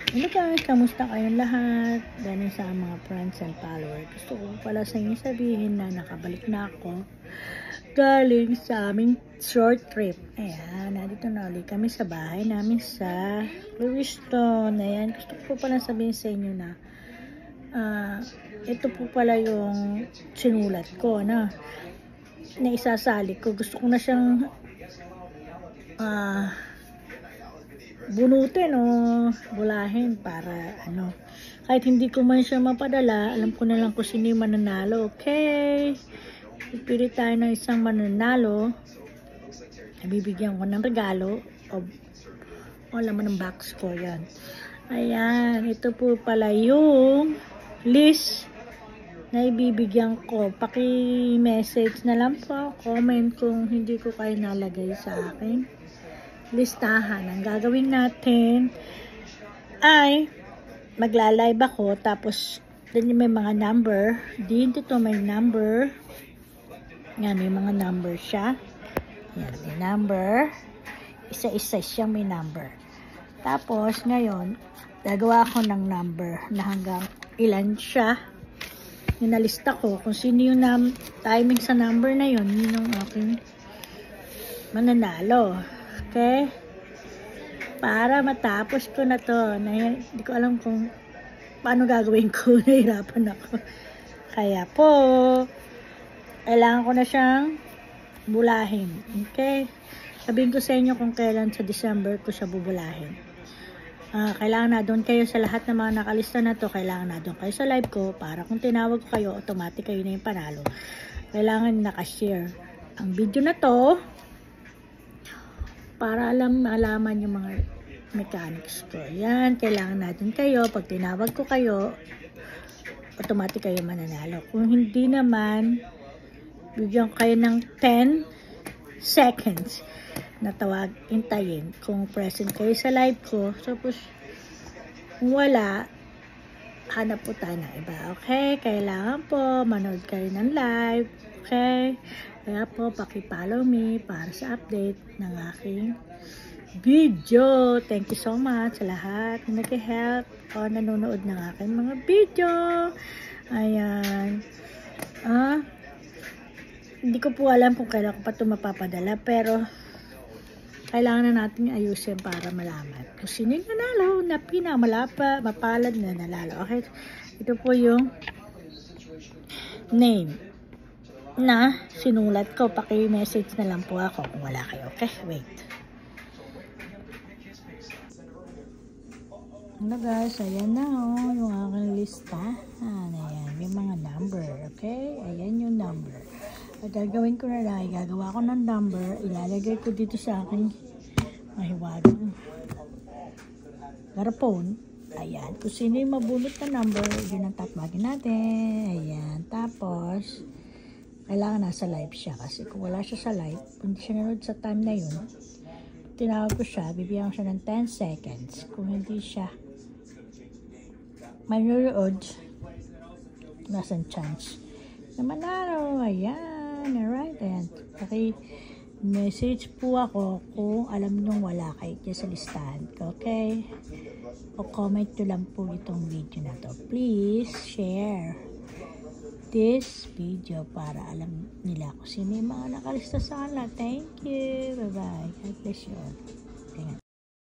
Hello guys, kamusta kayong lahat? Galing sa mga friends and followers. Gusto ko pala sa inyo sabihin na nakabalik na ako galing sa aming short trip. Ayan, nandito na ulit kami sa bahay namin sa Lewiston. Ayan, gusto ko pala sabihin sa inyo na ito po pala yung sinulat ko na isasali ko. Gusto ko na siyang bunutin o bulahin para kahit hindi ko man siya mapadala, alam ko na lang kung sino yung mananalo. Okay, pipili tayo ng isang mananalo, bibigyan ko ng regalo o laman ng box ko. Yan, ayan, ito po pala yung list na ibibigyan ko. Paki-message na lang po, comment kung hindi ko kayo nalagay sa akin listahan. Ang gagawin natin ay magla-live ako, tapos din may mga number dito, may number yan, may mga number siya. Yan, may number, isa-isa siya, may number. Tapos ngayon gagawa ako ng number na hanggang ilan siya. Ninalista ko kung sino yung timing sa number na yun, yun yung aking mananalo. Okay? Para matapos ko na to. Hindi ko alam kung paano gagawin ko. Nahirapan ako. Kaya po, kailangan ko na siyang bulahin. Okay? Sabihin ko sa inyo kung kailan sa December ko siya bubulahin. Kailangan na doon kayo sa lahat ng mga nakalista na to. Kailangan na doon kayo sa live ko para kung tinawag ko kayo, automatic kayo na yung panalo. Kailangan nakashare ang video na to para malaman yung mga mechanics ko. Yan, kailangan natin kayo. Pag tinawag ko kayo, automatic kayo mananalo. Kung hindi naman, bigyan kayo ng 10 seconds na tawag, hintayin. Kung present kayo sa live ko, tapos kung wala, hanap po tayo ng iba. Okay? Kailangan po manood kayo ng live. Okay? Kaya po, paki-follow me para sa update ng aking video. Thank you so much sa lahat na nag-help o nanonood ng aking mga video. Ayan. Hindi ko po alam kung kailan ko pa ito mapapadala, pero kailangan na natin ayusin para malaman kung sino yung nanalo na mapalad na nanalo. Okay? Ito po yung name na sinulat ko. Paki-message na lang po ako kung wala kayo. Okay? Wait. Ano guys, ayan na yung aking lista. Ayan, may mga number. Okay? Ayan yung number. At gagawin ko na lang, gagawa ko ng number, ilalagay ko dito sa aking mahiwagang garapon. Ayan, kung sino yung mabunot na number, yun ang tatawagin natin. Ayan, tapos kailangan nasa live siya, kasi kung wala siya sa live, hindi siya nanood sa time na yun, tinawag ko siya, bibigyan ko siya ng 10 seconds. Kung hindi siya manood, nasan chance na manalo. Ayan, alright. Ayan, paki-message po ako kung alam nyo wala kayo sa listahan. Okay? O comment nyo lang po itong video na to. Please share this video para alam nila kung sino yung mga nakalista sa kanila. Thank you. Bye-bye. God bless you all.